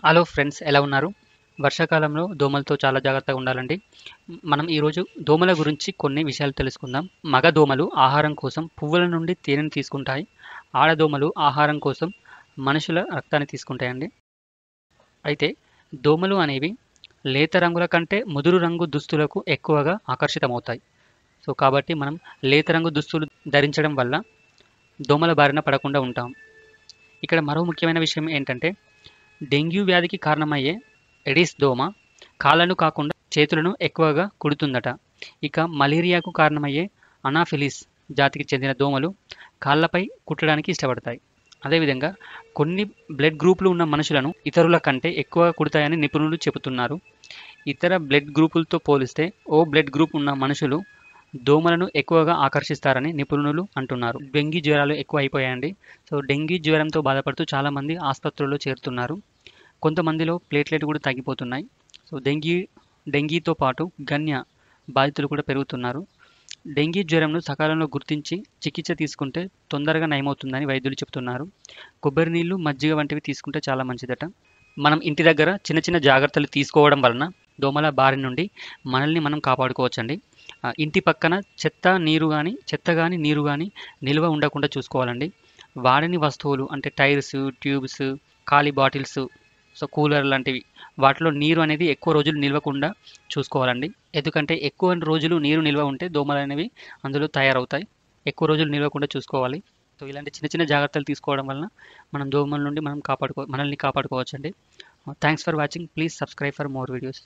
Hello friends, ఎలా ఉన్నారు? వర్షాకాలంలో దోమలతో చాలా జాగ్రత్తగా ఉండాలండి. మనం ఈరోజు దోమల గురించి కొన్ని విషయాలు తెలుసుకుందాం. మగ దోమలు ఆహారం కోసం పువ్వుల నుండి తేనెను తీసుకుంటాయి. ఆడదోమలు ఆహారం కోసం మనుషుల రక్తాన్ని తీసుకుంటాయండి. అయితే దోమలు అనేవి లేత రంగుల కంటే ముదురు రంగు దుస్తులకు ఎక్కువగా ఆకర్షితమవుతాయి. కాబట్టి మనం లేత రంగు దుస్తులు ధరించడం వల్ల దోమల బారిన పడకుండా ఉంటాం. ఇక్కడ మరో ముఖ్యమైన విషయం ఏంటంటే, డెంగ్యూ వ్యాధికి కారణమయ్యే ఎడిస్ దోమ కాళ్ళను కాకుండా చేతులను ఎక్కువగా కుడుతుందట. ఇక మలేరియాకు కారణమయ్యే అనాఫిలిస్ జాతికి చెందిన దోమలు కాళ్ళపై కుట్టడానికి ఇష్టపడతాయి. అదేవిధంగా కొన్ని బ్లడ్ గ్రూపులు ఉన్న మనుషులను ఇతరుల కంటే ఎక్కువ కుడతాయని నిపుణులు చెబుతున్నారు. ఇతర బ్లడ్ గ్రూపులతో పోలిస్తే ఓ బ్లడ్ గ్రూప్ ఉన్న మనుషులు దోమలను ఎక్కువగా ఆకర్షిస్తారని నిపుణులు అంటున్నారు. డెంగీ జ్వరాలు ఎక్కువ అయిపోయాయండి. డెంగీ జ్వరంతో బాధపడుతూ చాలామంది ఆసుపత్రుల్లో చేరుతున్నారు. కొంతమందిలో ప్లేట్లెట్ కూడా తగ్గిపోతున్నాయి. డెంగీతో పాటు గన్య బాధితులు కూడా పెరుగుతున్నారు. డెంగీ జ్వరంను సకాలంలో గుర్తించి చికిత్స తీసుకుంటే తొందరగా నయమవుతుందని వైద్యులు చెబుతున్నారు. కొబ్బరి నీళ్లు, మజ్జిగ వంటివి తీసుకుంటే చాలా మంచిదట. మనం ఇంటి దగ్గర చిన్న చిన్న జాగ్రత్తలు తీసుకోవడం వలన దోమల బారి నుండి మనల్ని మనం కాపాడుకోవచ్చండి. ఇంటి పక్కన చెత్త కానీ నీరు కానీ నిల్వ ఉండకుండా చూసుకోవాలండి. వాడని వస్తువులు అంటే టైర్స్, ట్యూబ్స్, ఖాళీ బాటిల్స్, కూలర్ లాంటివి వాటిలో నీరు అనేది ఎక్కువ రోజులు నిల్వకుండా చూసుకోవాలండి. ఎందుకంటే ఎక్కువ రోజులు నీరు నిల్వ ఉంటే దోమలు అనేవి అందులో తయారవుతాయి. ఎక్కువ రోజులు నిల్వకుండా చూసుకోవాలి. ఇలాంటి చిన్న చిన్న జాగ్రత్తలు తీసుకోవడం వలన మనం దోమల నుండి మనల్ని కాపాడుకోవచ్చండి. Thanks for watching. Please subscribe for more videos.